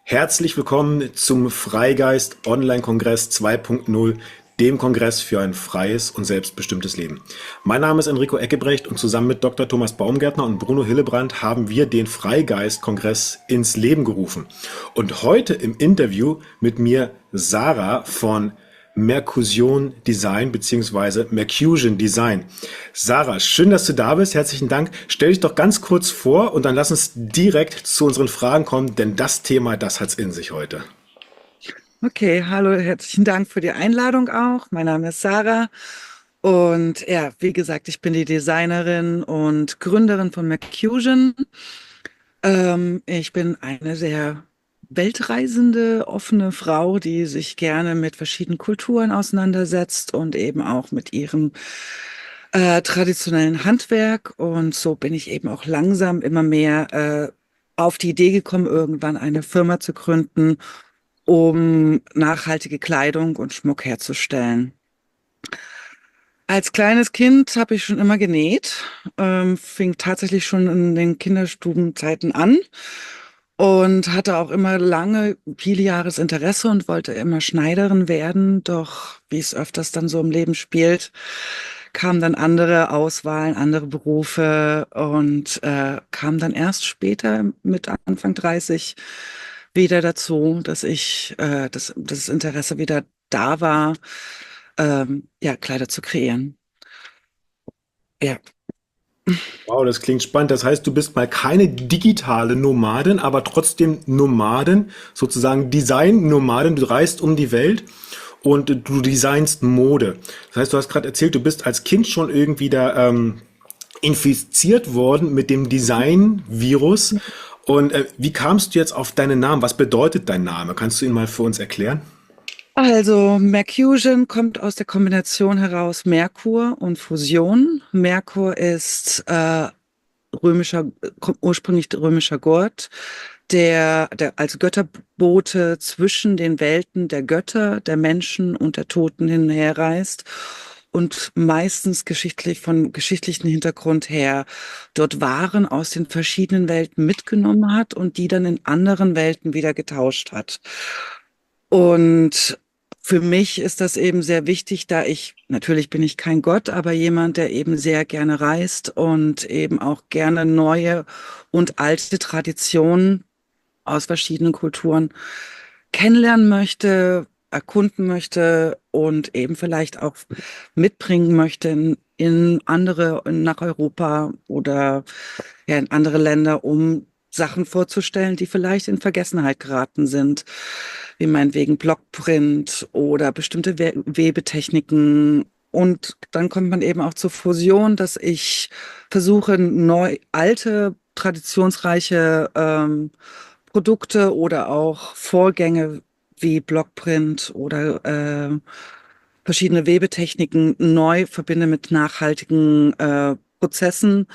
Herzlich willkommen zum Freigeist Online-Kongress 2.0, dem Kongress für ein freies und selbstbestimmtes Leben. Mein Name ist Enrico Eckebrecht und zusammen mit Dr. Thomas Baumgärtner und Bruno Hillebrand haben wir den Freigeist-Kongress ins Leben gerufen. Und heute im Interview mit mir Sarah von Mercusion Design bzw. Mercusion Design. Sarah, schön, dass du da bist. Herzlichen Dank. Stell dich doch ganz kurz vor und dann lass uns direkt zu unseren Fragen kommen, denn das Thema, das hat's in sich heute. Okay, hallo, herzlichen Dank für die Einladung auch. Mein Name ist Sarah und ja, wie gesagt, ich bin die Designerin und Gründerin von Mercusion. Ich bin eine sehr weltreisende, offene Frau, die sich gerne mit verschiedenen Kulturen auseinandersetzt und eben auch mit ihrem traditionellen Handwerk. Und so bin ich eben auch langsam immer mehr auf die Idee gekommen, irgendwann eine Firma zu gründen, um nachhaltige Kleidung und Schmuck herzustellen. Als kleines Kind habe ich schon immer genäht, fing tatsächlich schon in den Kinderstubenzeiten an und hatte auch immer lange, viele Jahres Interesse und wollte immer Schneiderin werden. Doch wie es öfters dann so im Leben spielt, kamen dann andere Auswahlen, andere Berufe und kam dann erst später mit Anfang 30 wieder dazu, dass das Interesse wieder da war, ja, Kleider zu kreieren. Ja. Wow, das klingt spannend. Das heißt, du bist mal keine digitale Nomadin, aber trotzdem Nomadin, sozusagen Design-Nomadin. Du reist um die Welt und du designst Mode. Das heißt, du hast gerade erzählt, du bist als Kind schon irgendwie da infiziert worden mit dem Design-Virus. Und wie kamst du jetzt auf deinen Namen? Was bedeutet dein Name? Kannst du ihn mal für uns erklären? Also Mercusion kommt aus der Kombination heraus Merkur und Fusion. Merkur ist römischer, ursprünglich römischer Gott, der als Götterbote zwischen den Welten der Götter, der Menschen und der Toten hin und her reist und meistens geschichtlich von geschichtlichen Hintergrund her dort Waren aus den verschiedenen Welten mitgenommen hat und die dann in anderen Welten wieder getauscht hat. Und für mich ist das eben sehr wichtig, natürlich bin ich kein Gott, aber jemand, der eben sehr gerne reist und eben auch gerne neue und alte Traditionen aus verschiedenen Kulturen kennenlernen möchte, erkunden möchte und eben vielleicht auch mitbringen möchte nach Europa oder ja, in andere Länder, um Sachen vorzustellen, die vielleicht in Vergessenheit geraten sind, wie meinetwegen Blockprint oder bestimmte Webetechniken. Und dann kommt man eben auch zur Fusion, dass ich versuche, neu alte, traditionsreiche Produkte oder auch Vorgänge wie Blockprint oder verschiedene Webetechniken neu verbinde mit nachhaltigen Prozessen,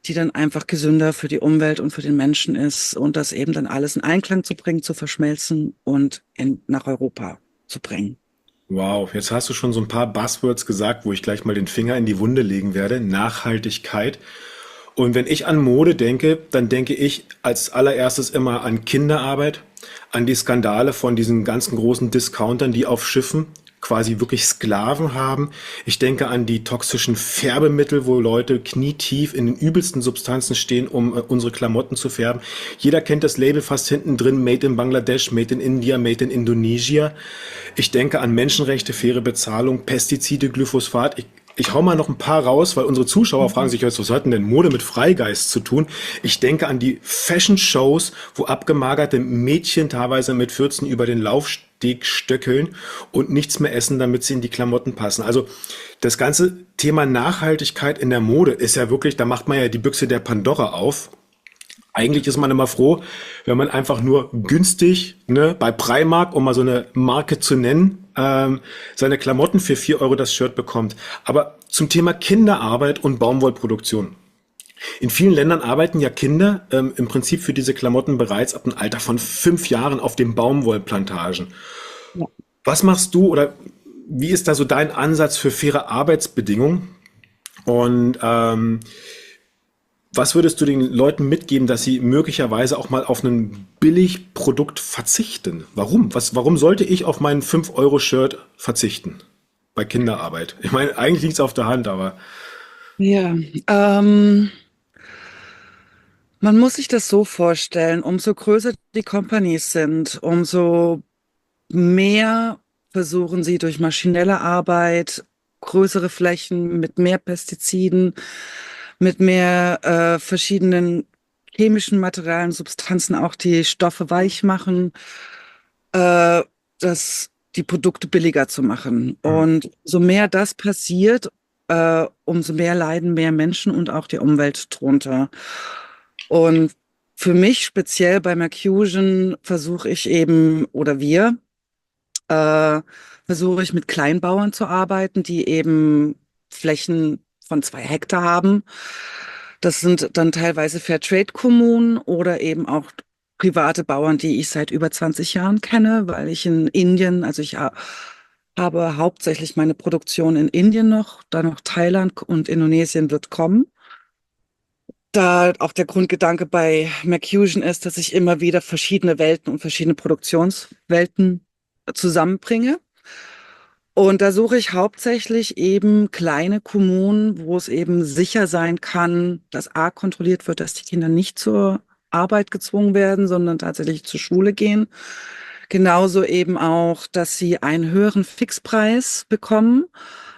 die dann einfach gesünder für die Umwelt und für den Menschen ist und das eben dann alles in Einklang zu bringen, zu verschmelzen und nach Europa zu bringen. Wow, jetzt hast du schon so ein paar Buzzwords gesagt, wo ich gleich mal den Finger in die Wunde legen werde. Nachhaltigkeit. Und wenn ich an Mode denke, dann denke ich als allererstes immer an Kinderarbeit, an die Skandale von diesen ganzen großen Discountern, die auf Schiffen quasi wirklich Sklaven haben. Ich denke an die toxischen Färbemittel, wo Leute knietief in den übelsten Substanzen stehen, um unsere Klamotten zu färben. Jeder kennt das Label fast hinten drin, Made in Bangladesch, Made in India, Made in Indonesia. Ich denke an Menschenrechte, faire Bezahlung, Pestizide, Glyphosat. Ich hau mal noch ein paar raus, weil unsere Zuschauer fragen sich jetzt, was hat denn Mode mit Freigeist zu tun? Ich denke an die Fashion-Shows, wo abgemagerte Mädchen teilweise mit 14 über den Laufsteg stöckeln und nichts mehr essen, damit sie in die Klamotten passen. Also das ganze Thema Nachhaltigkeit in der Mode ist ja wirklich, da macht man ja die Büchse der Pandora auf. Eigentlich ist man immer froh, wenn man einfach nur günstig, ne, bei Primark, um mal so eine Marke zu nennen, seine Klamotten für 4 Euro das Shirt bekommt. Aber zum Thema Kinderarbeit und Baumwollproduktion. In vielen Ländern arbeiten ja Kinder im Prinzip für diese Klamotten bereits ab dem Alter von 5 Jahren auf den Baumwollplantagen. Ja. Was machst du oder wie ist da so dein Ansatz für faire Arbeitsbedingungen? Und Was würdest du den Leuten mitgeben, dass sie möglicherweise auch mal auf ein Billigprodukt verzichten? Warum? Warum sollte ich auf mein 5-Euro-Shirt verzichten? Bei Kinderarbeit. Ich meine, eigentlich liegt es auf der Hand, aber. Ja, ähm, man muss sich das so vorstellen, umso größer die Companies sind, umso mehr versuchen sie durch maschinelle Arbeit, größere Flächen mit mehr Pestiziden, mit mehr verschiedenen chemischen Materialien, Substanzen auch die Stoffe weich machen, äh, die Produkte billiger zu machen. Und so mehr das passiert, umso mehr leiden mehr Menschen und auch die Umwelt drunter. Und für mich speziell bei Mercusion versuche ich eben, oder wir, äh, versuche ich mit Kleinbauern zu arbeiten, die eben Flächen von 2 Hektar haben. Das sind dann teilweise Fairtrade-Kommunen oder eben auch private Bauern, die ich seit über 20 Jahren kenne, weil ich in Indien, also ich habe hauptsächlich meine Produktion in Indien noch, dann noch Thailand und Indonesien wird kommen. Da auch der Grundgedanke bei Mercusion ist, dass ich immer wieder verschiedene Welten und verschiedene Produktionswelten zusammenbringe. Und da suche ich hauptsächlich eben kleine Kommunen, wo es eben sicher sein kann, dass A kontrolliert wird, dass die Kinder nicht zur Arbeit gezwungen werden, sondern tatsächlich zur Schule gehen. Genauso eben auch, dass sie einen höheren Fixpreis bekommen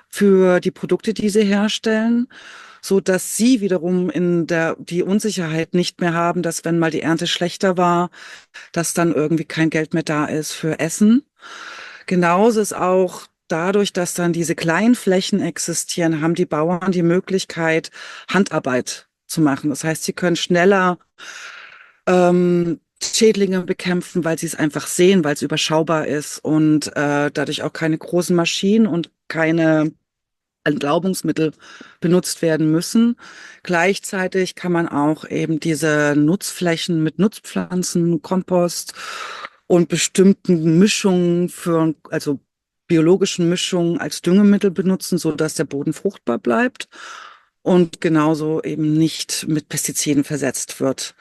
für die Produkte, die sie herstellen, so dass sie wiederum die Unsicherheit nicht mehr haben, dass wenn mal die Ernte schlechter war, dass dann irgendwie kein Geld mehr da ist für Essen. Genauso ist auch dadurch, dass dann diese kleinen Flächen existieren, haben die Bauern die Möglichkeit, Handarbeit zu machen. Das heißt, sie können schneller Schädlinge bekämpfen, weil sie es einfach sehen, weil es überschaubar ist und dadurch auch keine großen Maschinen und keine Entlaubungsmittel benutzt werden müssen. Gleichzeitig kann man auch eben diese Nutzflächen mit Nutzpflanzen, Kompost und bestimmten Mischungen also biologischen Mischungen als Düngemittel benutzen, so dass der Boden fruchtbar bleibt und genauso eben nicht mit Pestiziden versetzt wird.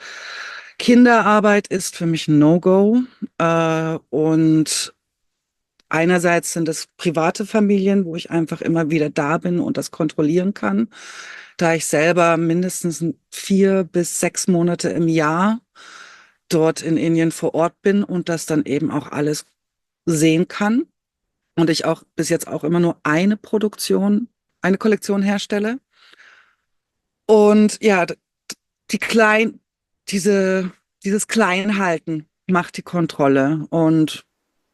Kinderarbeit ist für mich ein No-Go, und einerseits sind es private Familien, wo ich einfach immer wieder da bin und das kontrollieren kann, da ich selber mindestens 4 bis 6 Monate im Jahr dort in Indien vor Ort bin und das dann eben auch alles sehen kann. Und ich auch bis jetzt auch immer nur eine Kollektion herstelle. Und ja, die klein, dieses Kleinhalten macht die Kontrolle und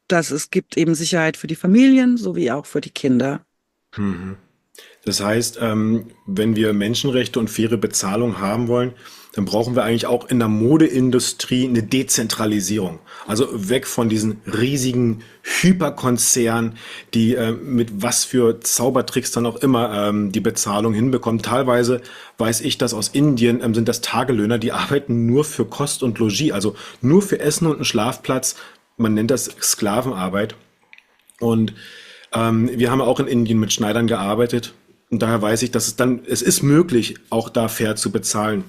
es gibt eben Sicherheit für die Familien sowie auch für die Kinder. Das heißt, wenn wir Menschenrechte und faire Bezahlung haben wollen, dann brauchen wir eigentlich auch in der Modeindustrie eine Dezentralisierung. Also weg von diesen riesigen Hyperkonzernen, die mit was für Zaubertricks dann auch immer die Bezahlung hinbekommen. Teilweise weiß ich, dass aus Indien sind das Tagelöhner, die arbeiten nur für Kost und Logis, also nur für Essen und einen Schlafplatz. Man nennt das Sklavenarbeit. Und wir haben auch in Indien mit Schneidern gearbeitet. Und daher weiß ich, dass es ist möglich, auch da fair zu bezahlen.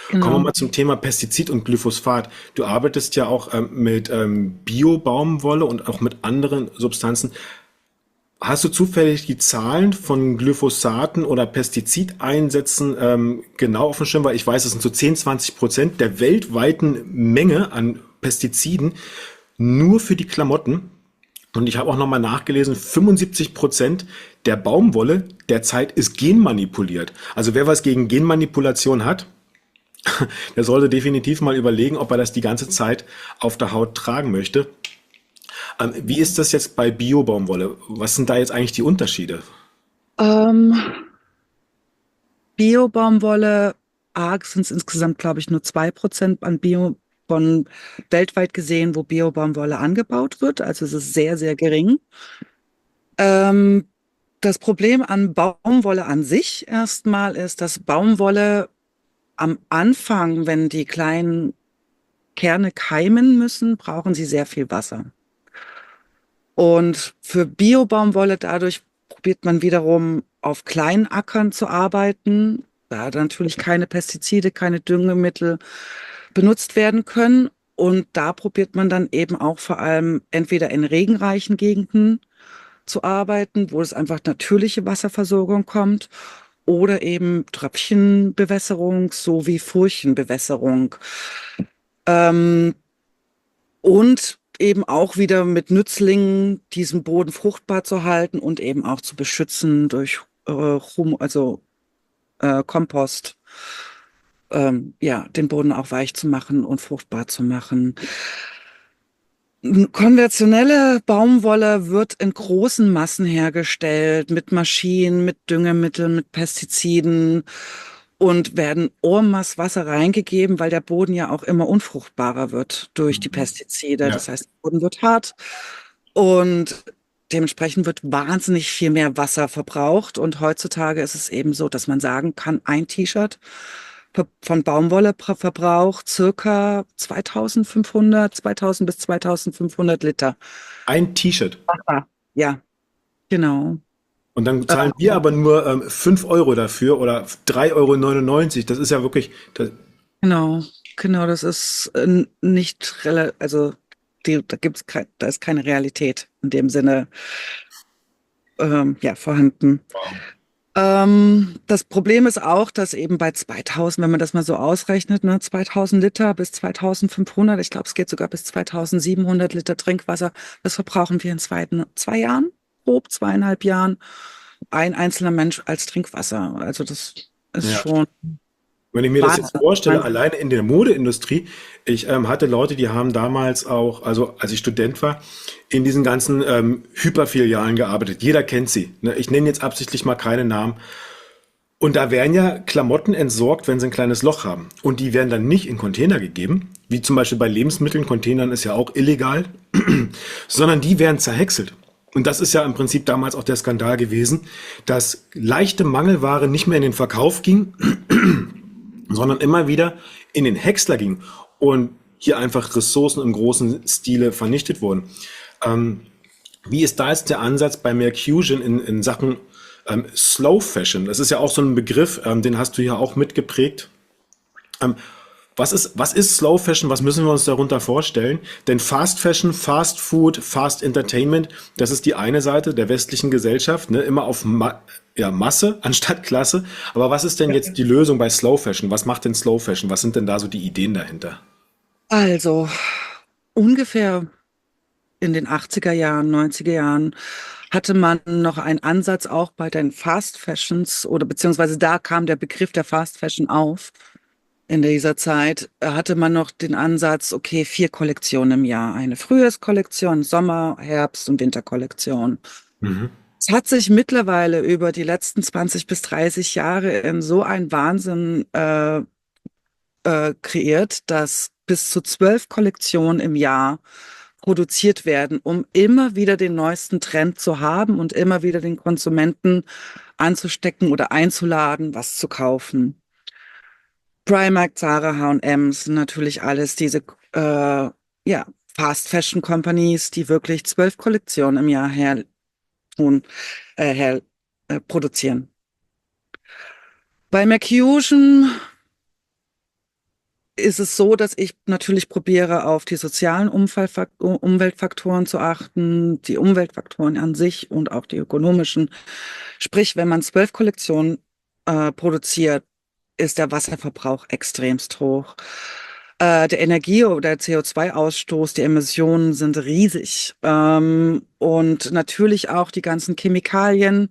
Kommen wir Genau. mal zum Thema Pestizid und Glyphosat. Du arbeitest ja auch mit Bio-Baumwolle und auch mit anderen Substanzen. Hast du zufällig die Zahlen von Glyphosaten oder Pestizideinsätzen genau auf dem Schirm? Weil ich weiß, es sind so 10-20% der weltweiten Menge an Pestiziden nur für die Klamotten. Und ich habe auch nochmal nachgelesen, 75% der Baumwolle derzeit ist genmanipuliert. Also wer was gegen Genmanipulation hat, der sollte definitiv mal überlegen, ob er das die ganze Zeit auf der Haut tragen möchte. Wie ist das jetzt bei Bio-Baumwolle? Was sind da jetzt eigentlich die Unterschiede? Ähm, Bio-Baumwolle, arg sind es insgesamt, glaube ich, nur 2% an von weltweit gesehen, wo Bio-Baumwolle angebaut wird. Also es ist sehr, sehr gering. Ähm, Das Problem an Baumwolle an sich erstmal ist, dass Baumwolle am Anfang, wenn die kleinen Kerne keimen müssen, brauchen sie sehr viel Wasser. Und für Bio-Baumwolle dadurch probiert man wiederum auf kleinen Ackern zu arbeiten. da natürlich keine Pestizide, keine Düngemittel benutzt werden können. Und da probiert man dann eben auch vor allem entweder in regenreichen Gegenden zu arbeiten, wo es einfach natürliche Wasserversorgung kommt, oder eben Tröpfchenbewässerung sowie Furchenbewässerung. Ähm, und eben auch wieder mit Nützlingen diesen Boden fruchtbar zu halten und eben auch zu beschützen durch Kompost, ja, den Boden auch weich zu machen und fruchtbar zu machen. Konventionelle Baumwolle wird in großen Massen hergestellt, mit Maschinen, mit Düngemitteln, mit Pestiziden und werden en masse Wasser reingegeben, weil der Boden ja auch immer unfruchtbarer wird durch die Mhm. Pestizide. Ja. Das heißt, der Boden wird hart und dementsprechend wird wahnsinnig viel mehr Wasser verbraucht. Und heutzutage ist es eben so, dass man sagen kann, ein T-Shirt von Baumwolle verbraucht circa 2000 bis 2500 Liter. Ein T-Shirt. Ah, ja, genau. Und dann zahlen wir aber nur 5 Euro dafür oder 3,99 Euro. Das ist ja wirklich, das, Genau, genau, das ist nicht, also da ist keine Realität in dem Sinne ja, vorhanden. wow. Das Problem ist auch, dass eben bei 2000, wenn man das mal so ausrechnet, ne, 2000 Liter bis 2500, ich glaube, es geht sogar bis 2700 Liter Trinkwasser, das verbrauchen wir in 2 Jahren, grob 2,5 Jahren, ein einzelner Mensch als Trinkwasser. Also das ist Ja. schon Wenn ich mir das jetzt vorstelle, Wahnsinn. alleine in der Modeindustrie, ich hatte Leute, die haben damals auch, also als ich Student war, in diesen ganzen Hyperfilialen gearbeitet. Jeder kennt sie. Ne? Ich nenne jetzt absichtlich mal keine Namen. Und da werden ja Klamotten entsorgt, wenn sie ein kleines Loch haben. Und die werden dann nicht in Container gegeben, wie zum Beispiel bei Lebensmitteln. Containern ist ja auch illegal, sondern die werden zerhäckselt. Und das ist ja im Prinzip damals auch der Skandal gewesen, dass leichte Mangelware nicht mehr in den Verkauf ging, sondern immer wieder in den Häcksler ging und hier einfach Ressourcen im großen Stile vernichtet wurden. Ähm, Wie ist da jetzt der Ansatz bei Mercusion in Sachen Slow Fashion? Das ist ja auch so ein Begriff, den hast du ja auch mitgeprägt. Ähm, was ist Slow Fashion? Was müssen wir uns darunter vorstellen? Denn Fast Fashion, Fast Food, Fast Entertainment, das ist die eine Seite der westlichen Gesellschaft, ne? Immer auf ja, Masse anstatt Klasse. Aber was ist denn jetzt die Lösung bei Slow Fashion? Was macht denn Slow Fashion? Was sind denn da so die Ideen dahinter? Also ungefähr in den 80er Jahren, 90er Jahren hatte man noch einen Ansatz auch bei den Fast Fashions oder beziehungsweise da kam der Begriff der Fast Fashion auf. In dieser Zeit hatte man noch den Ansatz, okay, 4 Kollektionen im Jahr. Eine Frühjahrskollektion, Sommer-, Herbst- und Winterkollektion. Mhm. Es hat sich mittlerweile über die letzten 20 bis 30 Jahre in so ein Wahnsinn kreiert, dass bis zu 12 Kollektionen im Jahr produziert werden, um immer wieder den neuesten Trend zu haben und immer wieder den Konsumenten anzustecken oder einzuladen, was zu kaufen. Primark, Zara, H&M sind natürlich alles diese ja, Fast Fashion Companies, die wirklich 12 Kollektionen im Jahr tun, her produzieren. Bei McFusion ist es so, dass ich natürlich probiere, auf die sozialen Umweltfaktoren zu achten, die Umweltfaktoren an sich und auch die ökonomischen. Sprich, wenn man 12 Kollektionen produziert, ist der Wasserverbrauch extremst hoch. Der Energie- oder CO2-Ausstoß, die Emissionen sind riesig. Und natürlich auch die ganzen Chemikalien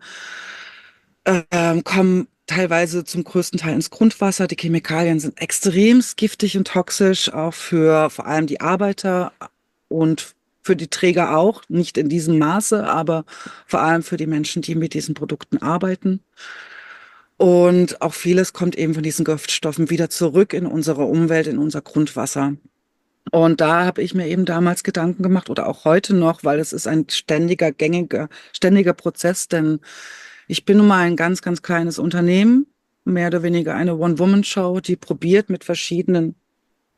kommen teilweise zum größten Teil ins Grundwasser. Die Chemikalien sind extremst giftig und toxisch, auch für vor allem die Arbeiter und für die Träger auch, nicht in diesem Maße, aber vor allem für die Menschen, die mit diesen Produkten arbeiten. Und auch vieles kommt eben von diesen Giftstoffen wieder zurück in unsere Umwelt, in unser Grundwasser. Und da habe ich mir eben damals Gedanken gemacht oder auch heute noch, weil es ist ein ständiger Prozess, denn ich bin nun mal ein ganz, ganz kleines Unternehmen, mehr oder weniger eine One-Woman-Show, die probiert, mit verschiedenen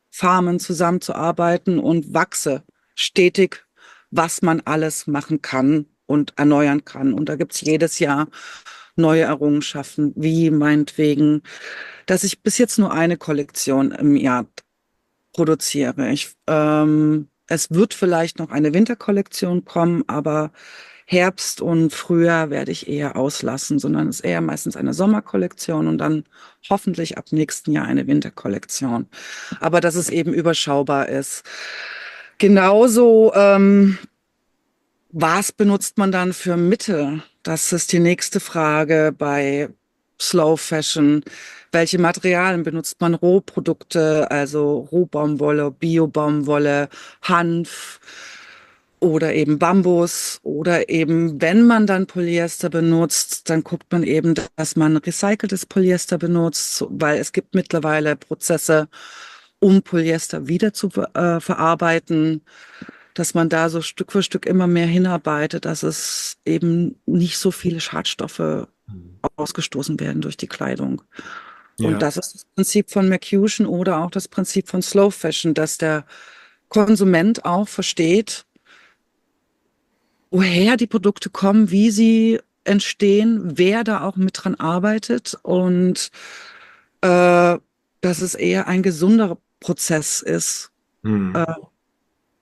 Farmen zusammenzuarbeiten und wachse stetig, was man alles machen kann und erneuern kann. Und da gibt's jedes Jahr neue Errungenschaften, wie meinetwegen, dass ich bis jetzt nur eine Kollektion im Jahr produziere. Es wird vielleicht noch eine Winterkollektion kommen, aber Herbst und Frühjahr werde ich eher auslassen, sondern es ist eher meistens eine Sommerkollektion und dann hoffentlich ab nächsten Jahr eine Winterkollektion. Aber dass es eben überschaubar ist. Genauso, was benutzt man dann für Mittel? Das ist die nächste Frage bei Slow Fashion. Welche Materialien benutzt man? Rohprodukte, also Rohbaumwolle, Biobaumwolle, Hanf oder eben Bambus oder eben, wenn man dann Polyester benutzt, dann guckt man eben, dass man recyceltes Polyester benutzt, weil es gibt mittlerweile Prozesse, um Polyester wieder zu verarbeiten, dass man da so Stück für Stück immer mehr hinarbeitet, dass es eben nicht so viele Schadstoffe ausgestoßen werden durch die Kleidung. Und Ja, das ist das Prinzip von Mercutian oder auch das Prinzip von Slow Fashion, dass der Konsument auch versteht, woher die Produkte kommen, wie sie entstehen, wer da auch mit dran arbeitet und äh, dass es eher ein gesunderer Prozess ist, hm. äh,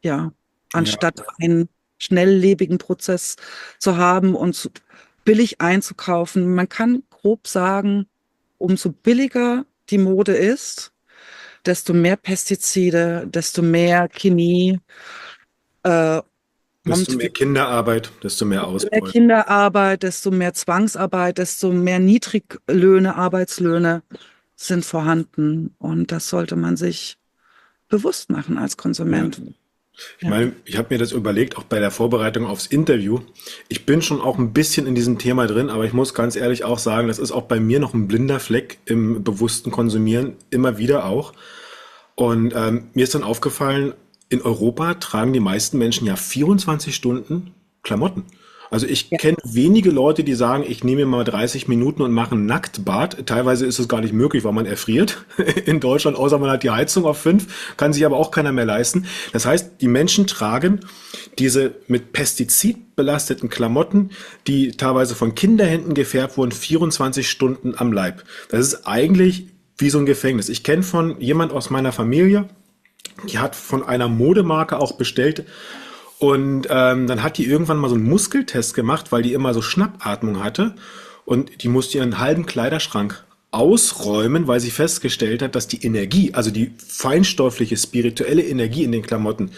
ja, Ja, anstatt einen schnelllebigen Prozess zu haben und billig einzukaufen. Man kann grob sagen, umso billiger die Mode ist, desto mehr Pestizide, desto mehr Chemie äh, desto kommt, mehr Kinderarbeit, desto mehr mehr Ausbeutung. Kinderarbeit, desto mehr Zwangsarbeit, desto mehr Niedriglöhne, Arbeitslöhne sind vorhanden. Und das sollte man sich bewusst machen als Ja. Konsument. Ich Ja. meine, ich habe mir das überlegt, auch bei der Vorbereitung aufs Interview. Ich bin schon auch ein bisschen in diesem Thema drin, aber ich muss ganz ehrlich auch sagen, das ist auch bei mir noch ein blinder Fleck im bewussten Konsumieren, immer wieder auch. Und mir ist dann aufgefallen, in Europa tragen die meisten Menschen ja 24 Stunden Klamotten. Also ich Ja. kenne wenige Leute, die sagen, ich nehme mir mal 30 Minuten und mache ein Nacktbad. Teilweise ist es gar nicht möglich, weil man erfriert in Deutschland, außer man hat die Heizung auf 5, kann sich aber auch keiner mehr leisten. Das heißt, die Menschen tragen diese mit Pestizid belasteten Klamotten, die teilweise von Kinderhänden gefärbt wurden, 24 Stunden am Leib. Das ist eigentlich wie so ein Gefängnis. Ich kenne von jemand aus meiner Familie, die hat von einer Modemarke auch bestellt und dann hat die irgendwann mal so einen Muskeltest gemacht, weil die immer so Schnappatmung hatte und die musste ihren halben Kleiderschrank ausräumen, weil sie festgestellt hat, dass die Energie, also die feinstoffliche, spirituelle Energie in den Klamotten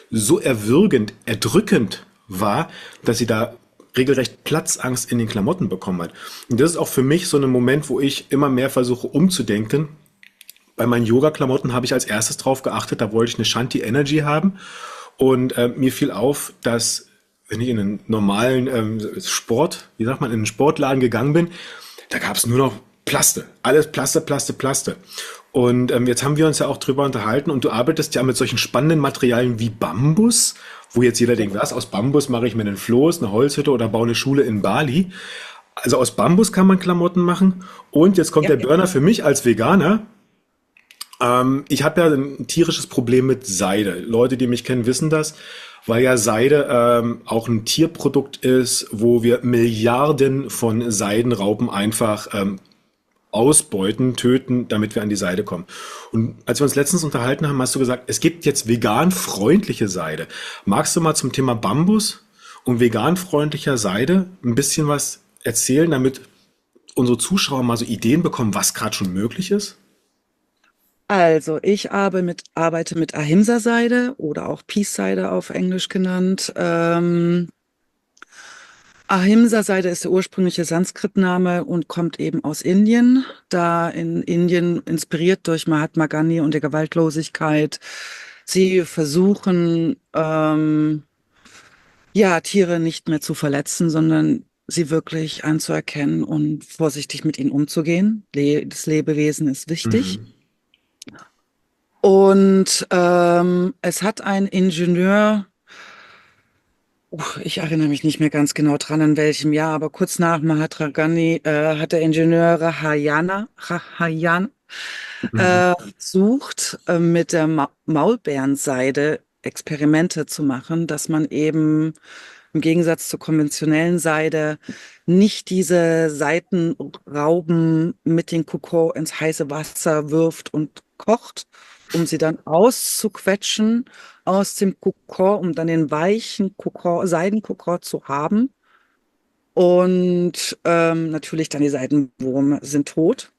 so erwürgend, erdrückend war, dass sie da regelrecht Platzangst in den Klamotten bekommen hat. Und das ist auch für mich so ein Moment, wo ich immer mehr versuche umzudenken. Bei meinen Yoga-Klamotten habe ich als erstes drauf geachtet, da wollte ich eine Shanti Energy haben. Und mir fiel auf, dass wenn ich in einen normalen Sport, wie sagt man, in einen Sportladen gegangen bin, da gab es nur noch Plaste. Alles Plaste, Plaste, Plaste. Und jetzt haben wir uns ja auch drüber unterhalten und du arbeitest ja mit solchen spannenden Materialien wie Bambus, wo jetzt jeder denkt, was, aus Bambus mache ich mir einen Floß, eine Holzhütte oder baue eine Schule in Bali. Also aus Bambus kann man Klamotten machen. Und jetzt kommt Ja. der Burner für mich als Veganer. Ich habe ja ein tierisches Problem mit Seide. Leute, die mich kennen, wissen das, weil ja Seide auch ein Tierprodukt ist, wo wir Milliarden von Seidenraupen einfach ausbeuten, töten, damit wir an die Seide kommen. Und als wir uns letztens unterhalten haben, hast du gesagt, es gibt jetzt vegan-freundliche Seide. Magst du mal zum Thema Bambus und vegan-freundlicher Seide ein bisschen was erzählen, damit unsere Zuschauer mal so Ideen bekommen, was gerade schon möglich ist? Also, arbeite mit Ahimsa-Seide oder auch Peace-Seide auf Englisch genannt. Ahimsa-Seide ist der ursprüngliche Sanskrit-Name und kommt eben aus Indien, da in Indien inspiriert durch Mahatma Gandhi und der Gewaltlosigkeit. Sie versuchen, ja, Tiere nicht mehr zu verletzen, sondern sie wirklich anzuerkennen und vorsichtig mit ihnen umzugehen. Das Lebewesen ist wichtig. Mhm. Und es hat ein Ingenieur, ich erinnere mich nicht mehr ganz genau dran, in welchem Jahr, aber kurz nach Mahatma Gandhi hat der Ingenieur Rahayan Mhm. versucht, mit der Maulbeerenseide Experimente zu machen, dass man eben im Gegensatz zur konventionellen Seide nicht diese Seitenrauben mit den Kokon ins heiße Wasser wirft und kocht, um sie dann auszuquetschen aus dem Kokon, um dann den weichen Kokon, Seidenkokon zu haben. Und natürlich dann die Seidenwurme sind tot.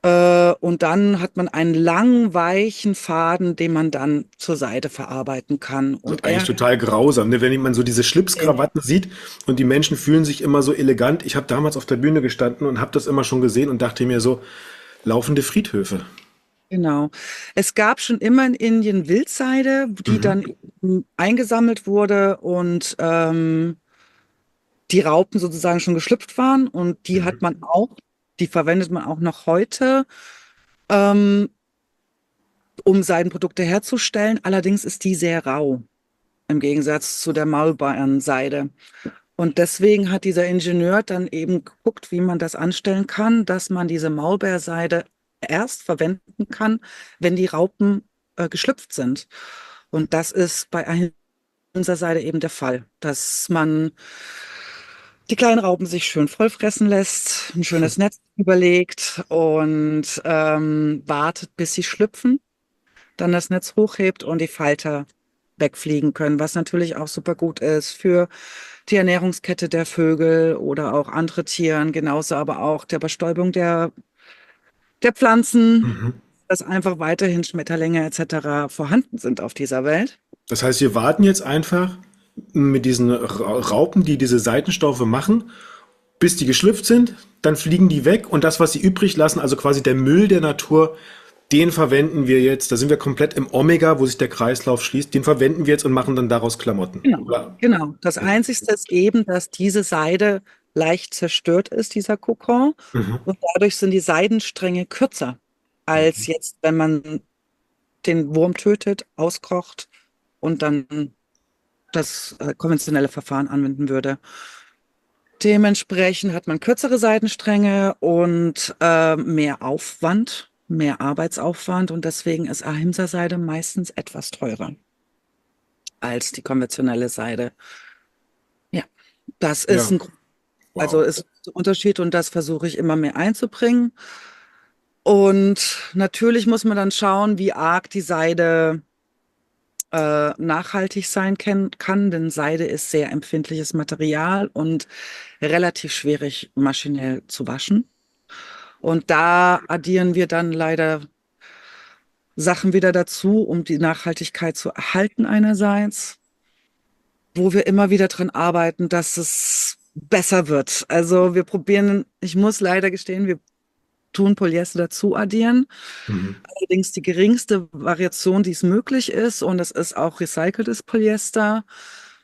Und dann hat man einen langen, weichen Faden, den man dann zur Seite verarbeiten kann. So Und eigentlich er, total grausam, ne? Wenn man so diese Schlipskrawatten sieht und die Menschen fühlen sich immer so elegant. Ich habe damals auf der Bühne gestanden und habe das immer schon gesehen und dachte mir so, laufende Friedhöfe. genau. Es gab schon immer in Indien Wildseide, die Mhm. dann eingesammelt wurde und die Raupen sozusagen schon geschlüpft waren. Und Mhm. die verwendet man auch noch heute, ähm, um Seidenprodukte herzustellen. Allerdings ist die sehr rau im Gegensatz zu der Maulbeerenseide. Und deswegen hat dieser Ingenieur dann eben geguckt, wie man das anstellen kann, dass man diese Maulbeerseide erst verwenden kann, wenn die Raupen geschlüpft sind. Und das ist bei Ahimsa-Seide eben der Fall, dass man die kleinen Raupen sich schön vollfressen lässt, ein schönes Netz überlegt und wartet, bis sie schlüpfen, dann das Netz hochhebt und die Falter wegfliegen können, was natürlich auch super gut ist für die Ernährungskette der Vögel oder auch andere Tieren, genauso aber auch der Bestäubung der Pflanzen, Mhm. dass einfach weiterhin Schmetterlinge etc. vorhanden sind auf dieser Welt. Das heißt, wir warten jetzt einfach mit diesen Raupen, die diese Seitenstaufe machen, bis die geschlüpft sind, dann fliegen die weg und das, was sie übrig lassen, also quasi der Müll der Natur, den verwenden wir jetzt, da sind wir komplett im Omega, wo sich der Kreislauf schließt, den verwenden wir jetzt und machen dann daraus Klamotten. Genau, Oder? genau. Das Einzige ist eben, dass diese Seide leicht zerstört ist, dieser Kokon. Mhm. Und dadurch sind die Seidenstränge kürzer, als jetzt, wenn man den Wurm tötet, auskocht und dann das konventionelle Verfahren anwenden würde. Dementsprechend hat man kürzere Seidenstränge und mehr Aufwand, mehr Arbeitsaufwand. Und deswegen ist Ahimsa-Seide meistens etwas teurer als die konventionelle Seide. Ja, das ist Ja, also wow. ist ein Unterschied und das versuche ich immer mehr einzubringen. Und natürlich muss man dann schauen, wie arg die Seide nachhaltig sein kann, denn Seide ist sehr empfindliches Material und relativ schwierig maschinell zu waschen. Und da addieren wir dann leider Sachen wieder dazu, um die Nachhaltigkeit zu erhalten einerseits, wo wir immer wieder dran arbeiten, dass es besser wird. Also wir probieren, ich muss leider gestehen, wir tun Polyester dazu addieren. Mhm. Allerdings die geringste Variation, die es möglich ist. Und es ist auch recyceltes Polyester.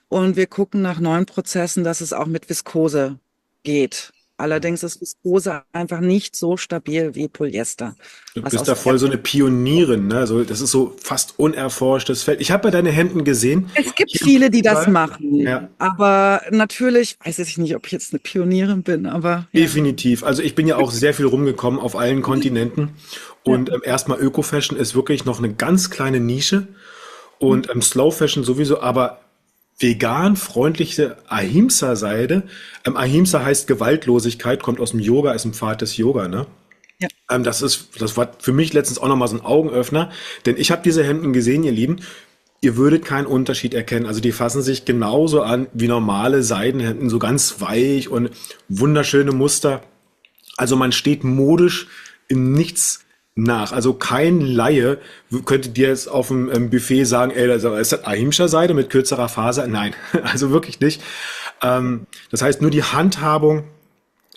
Und wir gucken nach neuen Prozessen, dass es auch mit Viskose geht. Allerdings ist Viskose einfach nicht so stabil wie Polyester, Du was bist da aus voll so eine Pionierin, ne? Also das ist so fast unerforschtes Feld. Ich habe ja deine Hemden gesehen. Es gibt Hier in viele, die das Portugal. machen, Ja, aber natürlich weiß ich nicht, ob ich jetzt eine Pionierin bin, aber ja. definitiv. Also ich bin ja auch sehr viel rumgekommen auf allen Kontinenten. Ja. Und erstmal Öko-Fashion ist wirklich noch eine ganz kleine Nische. Und Slow Fashion sowieso, aber vegan freundliche Ahimsa-Seide. Ahimsa heißt Gewaltlosigkeit, kommt aus dem Yoga, ist ein Pfad des Yoga, ne? Ja. Das war für mich letztens auch nochmal so ein Augenöffner, denn ich habe diese Hemden gesehen, ihr Lieben. Ihr würdet keinen Unterschied erkennen. Also die fassen sich genauso an wie normale Seidenhemden, so ganz weich und wunderschöne Muster. Also man steht modisch in nichts nach. Also kein Laie könnte dir jetzt auf dem Buffet sagen, ey, ist das Ahimsa-Seide mit kürzerer Faser? Nein, also wirklich nicht. Das heißt, nur die Handhabung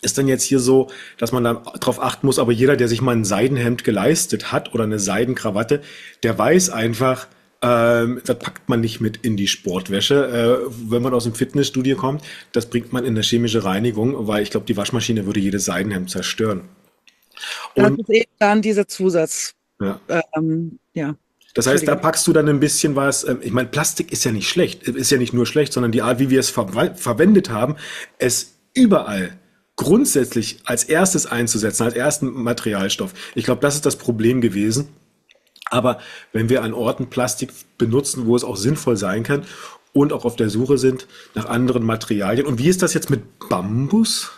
ist dann jetzt hier so, dass man da drauf achten muss, aber jeder, der sich mal ein Seidenhemd geleistet hat oder eine Seidenkrawatte, der weiß einfach, das packt man nicht mit in die Sportwäsche, wenn man aus dem Fitnessstudio kommt. Das bringt man in eine chemische Reinigung, weil ich glaube, die Waschmaschine würde jedes Seidenhemd zerstören. Das Und ist eben dann dieser Zusatz. ja, Ja, das heißt, da Entschuldige. packst du dann ein bisschen was. Ich meine, Plastik ist ja nicht schlecht, ist ja nicht nur schlecht, sondern die Art, wie wir es verwendet haben, es überall grundsätzlich als erstes einzusetzen, als ersten Materialstoff. Ich glaube, das ist das Problem gewesen. Aber wenn wir an Orten Plastik benutzen, wo es auch sinnvoll sein kann und auch auf der Suche sind nach anderen Materialien. Und wie ist das jetzt mit Bambus?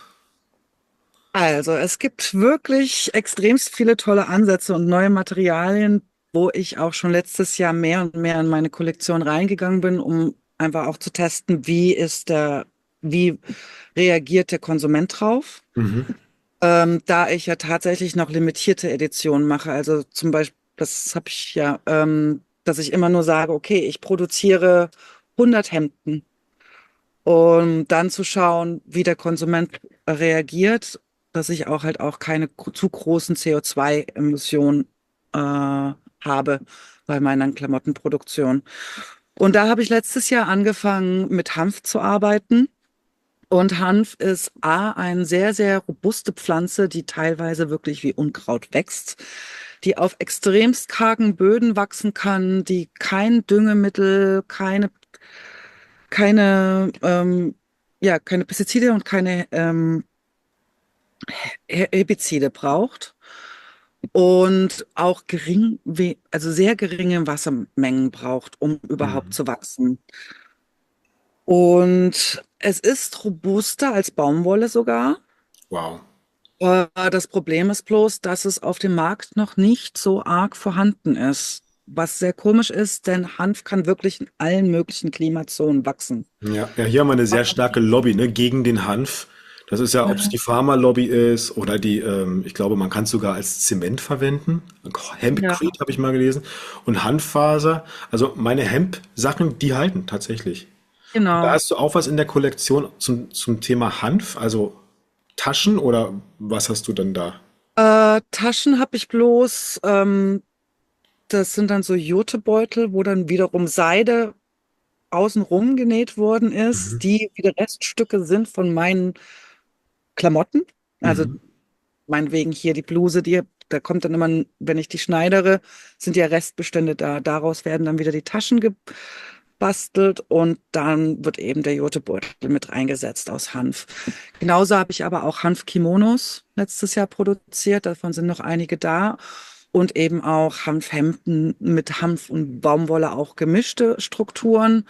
Also, es gibt wirklich extremst viele tolle Ansätze und neue Materialien, wo ich auch schon letztes Jahr mehr und mehr in meine Kollektion reingegangen bin, um einfach auch zu testen, wie reagiert der Konsument drauf. Mhm. Da ich ja tatsächlich noch limitierte Editionen mache, also zum Beispiel, das habe ich ja, dass ich immer nur sage, okay, ich produziere 100 Hemden, um dann zu schauen, wie der Konsument reagiert, dass ich auch halt auch keine zu großen CO2-Emissionen habe bei meiner Klamottenproduktion. Und da habe ich letztes Jahr angefangen, mit Hanf zu arbeiten. Und Hanf ist A, eine sehr, sehr robuste Pflanze, die teilweise wirklich wie Unkraut wächst, die auf extremst kargen Böden wachsen kann, die kein Düngemittel, keine Pestizide und keine Herbizide braucht und auch also sehr geringe Wassermengen braucht, um überhaupt Mhm. zu wachsen. Und es ist robuster als Baumwolle sogar. Wow. Das Problem ist bloß, dass es auf dem Markt noch nicht so arg vorhanden ist. Was sehr komisch ist, denn Hanf kann wirklich in allen möglichen Klimazonen wachsen. Ja, ja, hier haben wir eine sehr starke Lobby, ne, gegen den Hanf. Das ist ja, ob es die Pharma-Lobby ist oder ich glaube, man kann es sogar als Zement verwenden. Ja, Hempcrete habe ich mal gelesen. Und Hanffaser. Also meine Hemp-Sachen, die halten tatsächlich. Und da genau. hast du auch was in der Kollektion zum Thema Hanf, also Taschen oder was hast du dann da? Taschen habe ich bloß, das sind dann so Jutebeutel, wo dann wiederum Seide außenrum genäht worden ist, Mhm. die wieder Reststücke sind von meinen Klamotten. Also Mhm. meinetwegen hier die Bluse, da kommt dann immer, wenn ich die schneidere, sind ja Restbestände da. Daraus werden dann wieder die Taschen gebastelt und dann wird eben der Jutebeutel mit reingesetzt aus Hanf. Genauso habe ich aber auch Hanf-Kimonos letztes Jahr produziert. Davon sind noch einige da. Und eben auch Hanfhemden mit Hanf und Baumwolle auch gemischte Strukturen,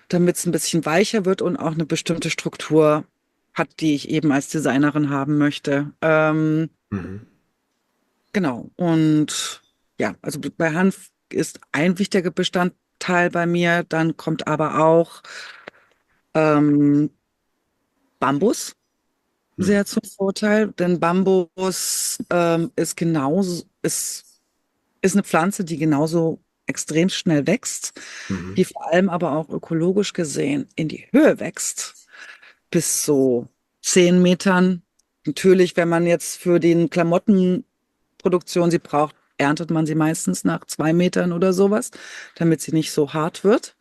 damit es ein bisschen weicher wird und auch eine bestimmte Struktur hat, die ich eben als Designerin haben möchte. Mhm. Genau. Und ja, also bei Hanf ist ein wichtiger Bestandteil bei mir. Dann kommt aber auch ähm, Bambus Mhm. sehr zum Vorteil, denn Bambus ist eine Pflanze, die genauso extrem schnell wächst, Mhm. die vor allem aber auch ökologisch gesehen in die Höhe wächst, bis so 10 Metern. Natürlich, wenn man jetzt für den Klamottenproduktion sie braucht, erntet man sie meistens nach 2 Metern oder sowas, damit sie nicht so hart wird.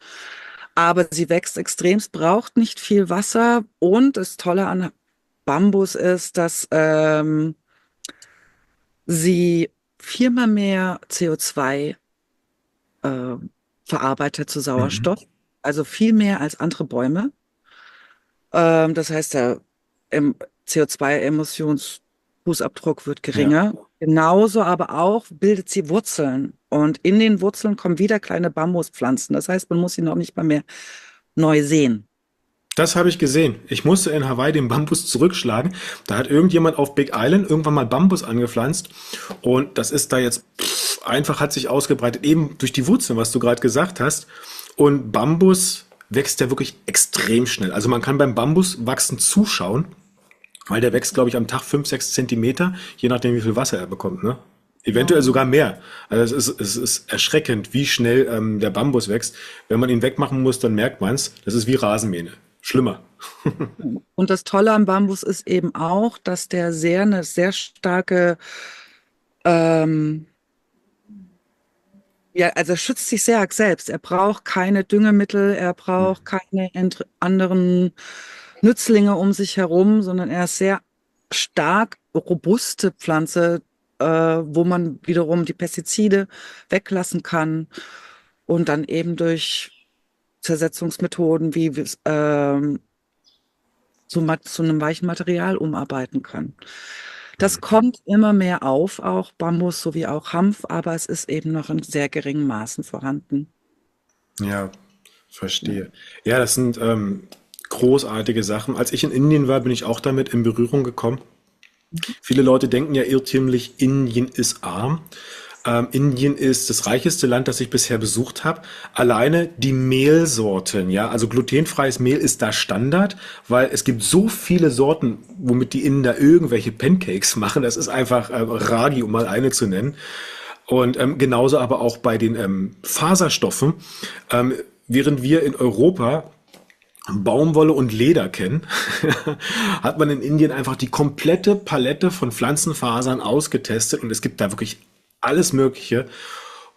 Aber sie wächst extremst, braucht nicht viel Wasser und das Tolle an Bambus ist, dass sie viermal mehr CO2 äh, verarbeitet zu Mhm. Sauerstoff, also viel mehr als andere Bäume. Das heißt, der CO2-Emissionsfußabdruck wird Ja. geringer. Genauso aber auch bildet sie Wurzeln. Und in den Wurzeln kommen wieder kleine Bambuspflanzen. Das heißt, man muss sie noch nicht mal mehr neu säen. Das habe ich gesehen. Ich musste in Hawaii den Bambus zurückschlagen. Da hat irgendjemand auf Big Island irgendwann mal Bambus angepflanzt. Und das ist da jetzt einfach hat sich ausgebreitet, eben durch die Wurzeln, was du gerade gesagt hast. Und Bambus wächst ja wirklich extrem schnell. Also man kann beim Bambus wachsen zuschauen, weil der wächst, glaube ich, am Tag 5, 6 Zentimeter, je nachdem, wie viel Wasser er bekommt, ne? Eventuell Genau. sogar mehr. Also es ist erschreckend, wie schnell der Bambus wächst. Wenn man ihn wegmachen muss, dann merkt man es. Das ist wie Rasenmähen. Schlimmer. Und das Tolle am Bambus ist eben auch, dass der eine sehr starke, ähm, ja, also er schützt sich sehr arg selbst. Er braucht keine Düngemittel, er braucht keine anderen Nützlinge um sich herum, sondern er ist sehr stark robuste Pflanze, wo man wiederum die Pestizide weglassen kann und dann eben durch Zersetzungsmethoden wie zu einem weichen Material umarbeiten kann. Das kommt immer mehr auf, auch Bambus sowie auch Hanf, aber es ist eben noch in sehr geringen Maßen vorhanden. Ja. Ja. Verstehe. Ja, das sind großartige Sachen. Als ich in Indien war, bin ich auch damit in Berührung gekommen. Viele Leute denken ja irrtümlich, Indien ist arm. Indien ist das reicheste Land, das ich bisher besucht habe. Alleine die Mehlsorten, ja, also glutenfreies Mehl ist da Standard, weil es gibt so viele Sorten, womit die Inder irgendwelche Pancakes machen. Das ist einfach Ragi, um mal eine zu nennen. Und genauso aber auch bei den Faserstoffen. Während wir in Europa Baumwolle und Leder kennen, hat man in Indien einfach die komplette Palette von Pflanzenfasern ausgetestet und es gibt da wirklich alles Mögliche.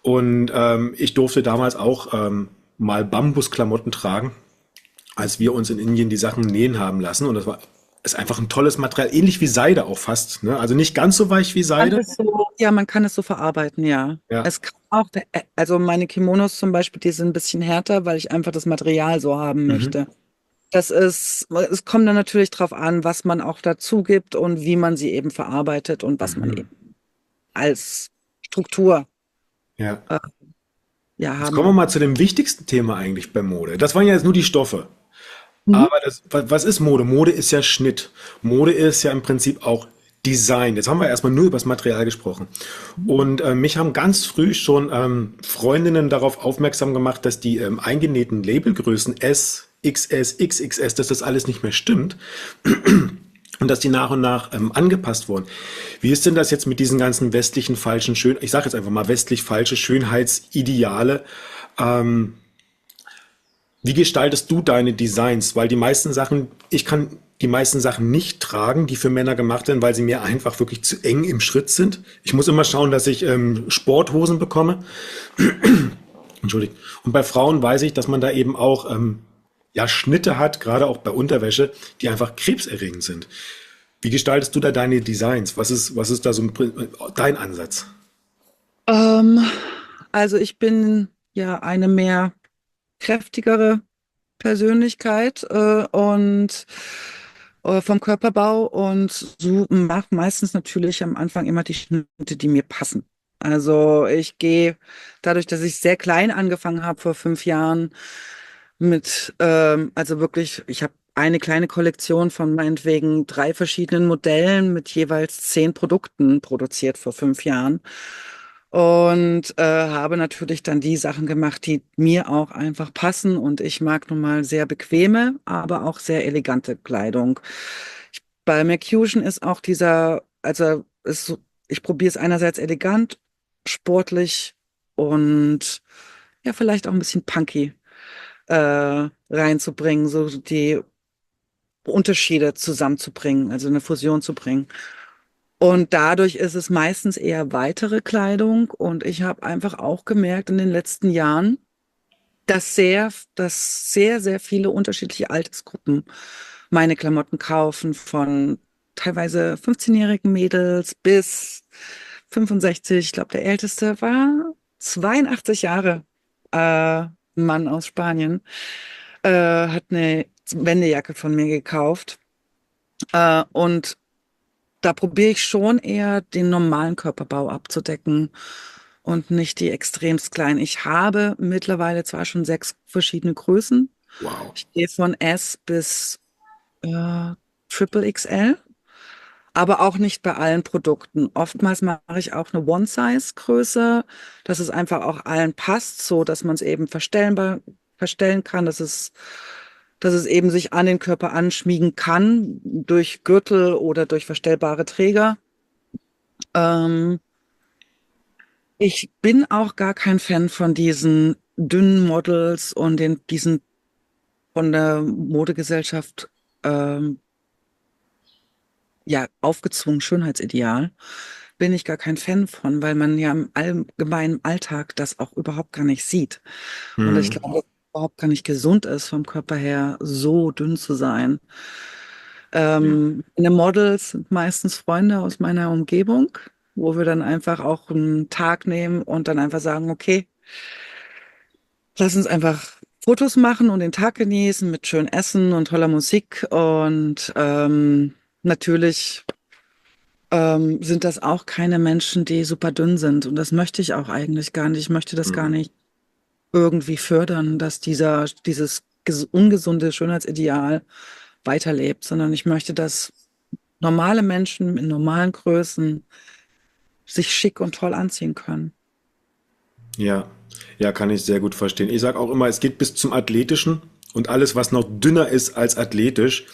Und ich durfte damals auch mal Bambusklamotten tragen, als wir uns in Indien die Sachen nähen haben lassen. Und das war ist einfach ein tolles Material, ähnlich wie Seide auch fast. Ne? Also nicht ganz so weich wie Kann Seide. es so, ja, man kann es so verarbeiten, ja. Ja. Es kann auch, also meine Kimonos zum Beispiel, die sind ein bisschen härter, weil ich einfach das Material so haben Mhm. möchte. Das ist, es kommt dann natürlich drauf an, was man auch dazu gibt und wie man sie eben verarbeitet und was man Mhm. eben als Struktur Ja. äh, ja Jetzt haben kommen wir will. mal zu dem wichtigsten Thema eigentlich bei Mode. Das waren ja jetzt nur die Stoffe. Mhm. Aber was ist Mode? Mode ist ja Schnitt. Mode ist ja im Prinzip auch Design. Jetzt haben wir erstmal nur über das Material gesprochen. Und mich haben ganz früh schon Freundinnen darauf aufmerksam gemacht, dass die eingenähten Labelgrößen S, XS, XXS, dass das alles nicht mehr stimmt und dass die nach und nach angepasst wurden. Wie ist denn das jetzt mit diesen ganzen westlichen falschen ich sage jetzt einfach mal westlich falsche Schönheitsideale? Ähm, Wie gestaltest du deine Designs? Weil die meisten Sachen, ich kann die meisten Sachen nicht tragen, die für Männer gemacht werden, weil sie mir einfach wirklich zu eng im Schritt sind. Ich muss immer schauen, dass ich Sporthosen bekomme. Entschuldigt. Und bei Frauen weiß ich, dass man da eben auch ja, Schnitte hat, gerade auch bei Unterwäsche, die einfach krebserregend sind. Wie gestaltest du da deine Designs? Was ist da so dein Ansatz? Ähm, also ich bin ja eine mehr kräftigere Persönlichkeit und vom Körperbau und so mache meistens natürlich am Anfang immer die Schnitte, die mir passen. Also ich gehe dadurch, dass ich sehr klein angefangen habe vor 5 Jahren mit, also wirklich, ich habe eine kleine Kollektion von meinetwegen 3 verschiedenen Modellen mit jeweils 10 Produkten produziert vor 5 Jahren und habe natürlich dann die Sachen gemacht, die mir auch einfach passen. Und ich mag nun mal sehr bequeme, aber auch sehr elegante Kleidung. Bei McCusion ist auch dieser, also ist, ich probiere es einerseits elegant, sportlich und ja, vielleicht auch ein bisschen punky reinzubringen, so die Unterschiede zusammenzubringen, also eine Fusion zu bringen. Und dadurch ist es meistens eher weitere Kleidung. Und ich habe einfach auch gemerkt in den letzten Jahren, dass sehr, sehr viele unterschiedliche Altersgruppen meine Klamotten kaufen, von teilweise 15-jährigen Mädels bis 65. Ich glaube, der älteste war 82 Jahre, ein Mann aus Spanien, hat eine Wendejacke von mir gekauft. Und da probiere ich schon eher den normalen Körperbau abzudecken und nicht die extremst kleinen. Ich habe mittlerweile zwar schon 6 verschiedene Größen. Wow. Ich gehe von S bis Triple XL, aber auch nicht bei allen Produkten. Oftmals mache ich auch eine One-Size-Größe, dass es einfach auch allen passt, so dass man es eben verstellen kann, dass es eben sich an den Körper anschmiegen kann durch Gürtel oder durch verstellbare Träger. Ähm, Ich bin auch gar kein Fan von diesen dünnen Models und diesen von der Modegesellschaft ähm, ja aufgezwungen Schönheitsideal. Bin ich gar kein Fan von, weil man ja im allgemeinen Alltag das auch überhaupt gar nicht sieht. Und ich Hm. glaube, dass es überhaupt gar nicht gesund ist, vom Körper her so dünn zu sein. Ja. Meine Models sind meistens Freunde aus meiner Umgebung, wo wir dann einfach auch einen Tag nehmen und dann einfach sagen, okay, lass uns einfach Fotos machen und den Tag genießen mit schön Essen und toller Musik. Und natürlich sind das auch keine Menschen, die super dünn sind. Und das möchte ich auch eigentlich gar nicht. Ich möchte das gar Hm. nicht irgendwie fördern, dass dieses ungesunde Schönheitsideal weiterlebt, sondern ich möchte, dass normale Menschen in normalen Größen sich schick und toll anziehen können. Ja, ja, kann ich sehr gut verstehen. Ich sage auch immer, es geht bis zum Athletischen und alles, was noch dünner ist als athletisch,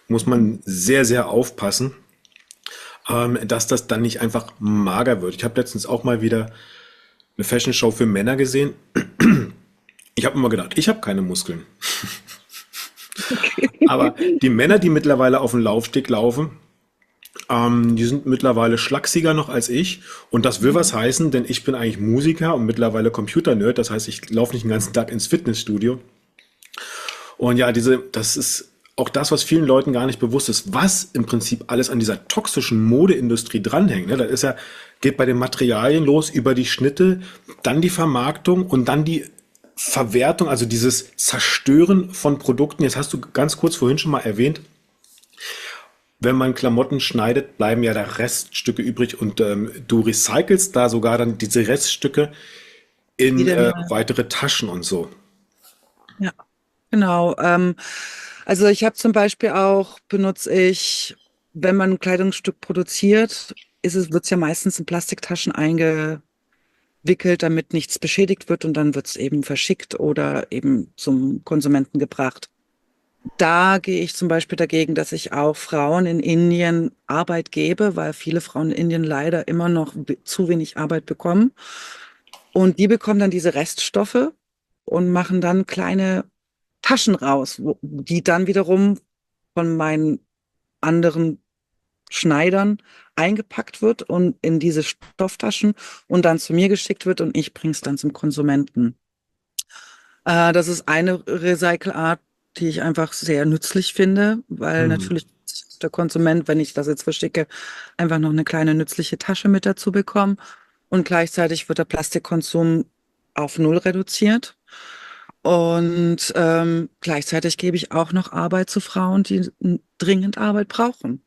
muss man sehr, sehr aufpassen, dass das dann nicht einfach mager wird. Ich habe letztens auch mal wieder eine Fashion Show für Männer gesehen. Ich habe immer gedacht, ich habe keine Muskeln. Aber die Männer, die mittlerweile auf dem Laufsteg laufen, die sind mittlerweile schlachsiger noch als ich. Und das will was heißen, denn ich bin eigentlich Musiker und mittlerweile Computer-Nerd. Das heißt, ich laufe nicht den ganzen Tag ins Fitnessstudio. Und ja, das ist auch das, was vielen Leuten gar nicht bewusst ist, was im Prinzip alles an dieser toxischen Modeindustrie dranhängt. Ne? Das ist ja, geht bei den Materialien los über die Schnitte, dann die Vermarktung und dann die Verwertung, also dieses Zerstören von Produkten. Jetzt hast du ganz kurz vorhin schon mal erwähnt, wenn man Klamotten schneidet, bleiben ja da Reststücke übrig und du recycelst da sogar dann diese Reststücke in Wieder mehr. weitere Taschen und so. Ja, genau. Also ich habe zum Beispiel auch, benutze ich, wenn man ein Kleidungsstück produziert, wird es ja meistens in Plastiktaschen eingewickelt, damit nichts beschädigt wird und dann wird es eben verschickt oder eben zum Konsumenten gebracht. Da gehe ich zum Beispiel dagegen, dass ich auch Frauen in Indien Arbeit gebe, weil viele Frauen in Indien leider immer noch zu wenig Arbeit bekommen. Und die bekommen dann diese Reststoffe und machen dann kleine Taschen raus, die dann wiederum von meinen anderen Schneidern eingepackt wird und in diese Stofftaschen und dann zu mir geschickt wird und ich bringe es dann zum Konsumenten. Das ist eine Recycle-Art, die ich einfach sehr nützlich finde, weil Mhm. natürlich der Konsument, wenn ich das jetzt verschicke, einfach noch eine kleine nützliche Tasche mit dazu bekommt. Und gleichzeitig wird der Plastikkonsum auf null reduziert. Und gleichzeitig gebe ich auch noch Arbeit zu Frauen, die dringend Arbeit brauchen.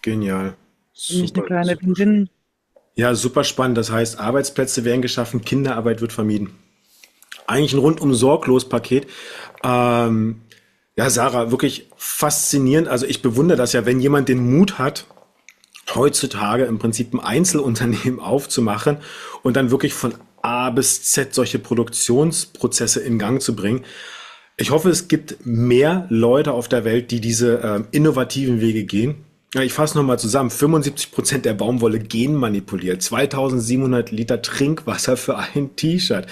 Genial. Nämlich eine Super, kleine super. Win-Win. Ja, super spannend. Das heißt, Arbeitsplätze werden geschaffen, Kinderarbeit wird vermieden. Eigentlich ein rundum sorglos Paket. Ähm, ja, Sarah, wirklich faszinierend. Also ich bewundere das ja, wenn jemand den Mut hat, heutzutage im Prinzip ein Einzelunternehmen aufzumachen und dann wirklich von A bis Z solche Produktionsprozesse in Gang zu bringen. Ich hoffe, es gibt mehr Leute auf der Welt, die diese innovativen Wege gehen. Ja, ich fasse nochmal zusammen. 75% der Baumwolle genmanipuliert. 2700 Liter Trinkwasser für ein T-Shirt.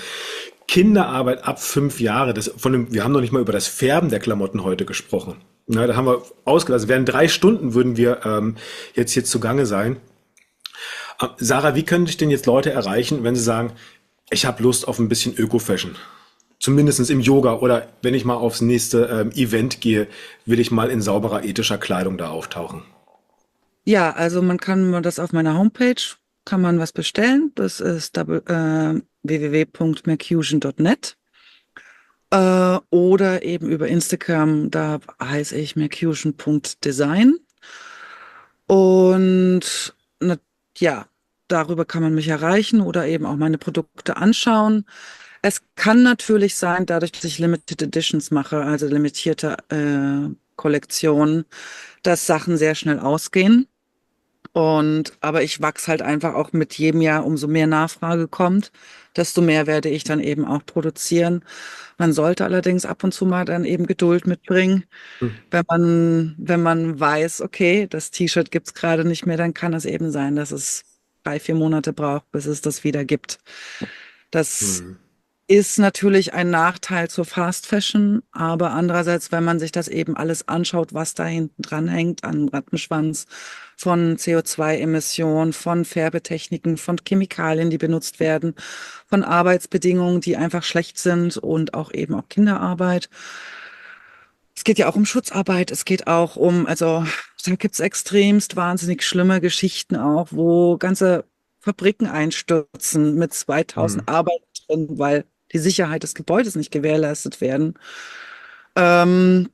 Kinderarbeit ab 5 Jahre. Wir haben noch nicht mal über das Färben der Klamotten heute gesprochen. Na, da haben wir ausgelassen. Wären 3 Stunden würden wir jetzt hier zugange sein. Sarah, wie können dich denn jetzt Leute erreichen, wenn sie sagen, ich habe Lust auf ein bisschen Öko-Fashion? Zumindest im Yoga oder wenn ich mal aufs nächste Event gehe, will ich mal in sauberer, ethischer Kleidung da auftauchen. Ja, also man kann das auf meiner Homepage, kann man was bestellen. Das ist www.mercusion.net. Oder eben über Instagram, da heiße ich mercusion.design. Und na, ja, darüber kann man mich erreichen oder eben auch meine Produkte anschauen. Es kann natürlich sein, dadurch, dass ich Limited Editions mache, also limitierte Kollektionen, dass Sachen sehr schnell ausgehen. Aber ich wachse halt einfach auch mit jedem Jahr, umso mehr Nachfrage kommt, desto mehr werde ich dann eben auch produzieren. Man sollte allerdings ab und zu mal dann eben Geduld mitbringen. Hm. Wenn man weiß, okay, das T-Shirt gibt's gerade nicht mehr, dann kann es eben sein, dass es 3, 4 Monate braucht, bis es das wieder gibt. Das Hm. ist natürlich ein Nachteil zur Fast Fashion, aber andererseits, wenn man sich das eben alles anschaut, was da hinten dran hängt an Rattenschwanz von CO2-Emissionen, von Färbetechniken, von Chemikalien, die benutzt werden, von Arbeitsbedingungen, die einfach schlecht sind und auch eben auch Kinderarbeit. Es geht ja auch um Schutzarbeit, es geht auch also da gibt's extremst wahnsinnig schlimme Geschichten auch, wo ganze Fabriken einstürzen mit Hm. 2000 Arbeitern drin, weil die Sicherheit des Gebäudes nicht gewährleistet werden. Ähm,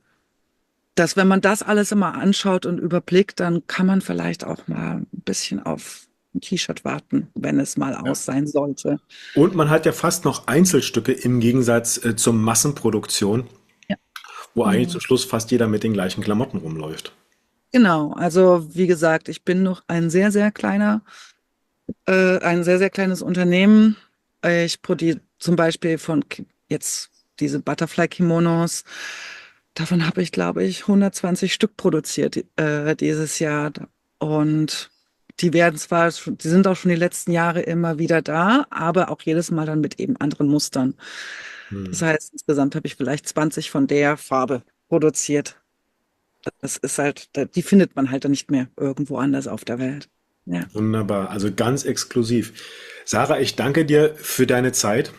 Dass wenn man das alles immer anschaut und überblickt, dann kann man vielleicht auch mal ein bisschen auf ein T-Shirt warten, wenn es mal Ja. aus sein sollte. Und man hat ja fast noch Einzelstücke im Gegensatz zur Massenproduktion, Ja. wo eigentlich Mhm. zum Schluss fast jeder mit den gleichen Klamotten rumläuft. Genau, also wie gesagt, ich bin noch ein sehr, sehr kleines Unternehmen. Ich produziere zum Beispiel jetzt diese Butterfly-Kimonos. Davon habe ich, glaube ich, 120 Stück produziert dieses Jahr. Und die sind auch schon die letzten Jahre immer wieder da, aber auch jedes Mal dann mit eben anderen Mustern. Hm. Das heißt, insgesamt habe ich vielleicht 20 von der Farbe produziert. Das ist halt, die findet man halt dann nicht mehr irgendwo anders auf der Welt. Ja. Wunderbar, also ganz exklusiv. Sarah, ich danke dir für deine Zeit,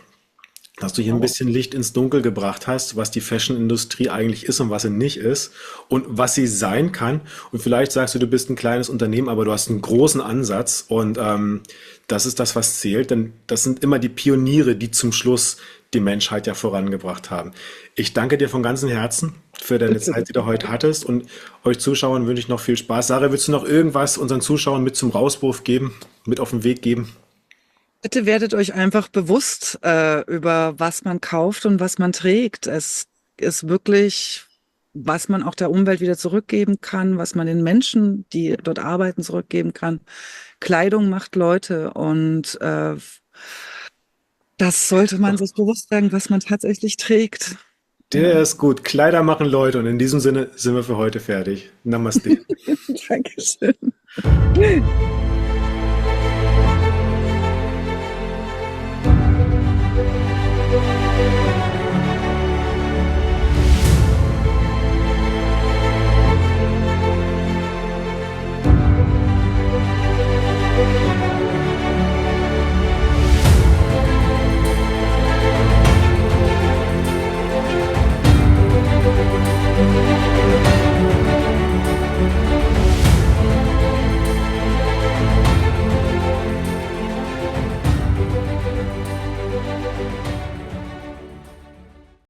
dass du hier ein bisschen Licht ins Dunkel gebracht hast, was die Fashion-Industrie eigentlich ist und was sie nicht ist und was sie sein kann. Und vielleicht sagst du, du bist ein kleines Unternehmen, aber du hast einen großen Ansatz und das ist das, was zählt, denn das sind immer die Pioniere, die zum Schluss die Menschheit ja vorangebracht haben. Ich danke dir von ganzem Herzen für deine Bitte, Zeit, die bitte. du heute hattest und euch Zuschauern wünsche ich noch viel Spaß. Sarah, willst du noch irgendwas unseren Zuschauern mit zum Rauswurf geben, mit auf den Weg geben? Bitte werdet euch einfach bewusst über was man kauft und was man trägt. Es ist wirklich, was man auch der Umwelt wieder zurückgeben kann, was man den Menschen, die dort arbeiten, zurückgeben kann. Kleidung macht Leute und das sollte man sich bewusst sagen, was man tatsächlich trägt. Der Ja. ist gut. Kleider machen Leute und in diesem Sinne sind wir für heute fertig. Namaste. Dankeschön.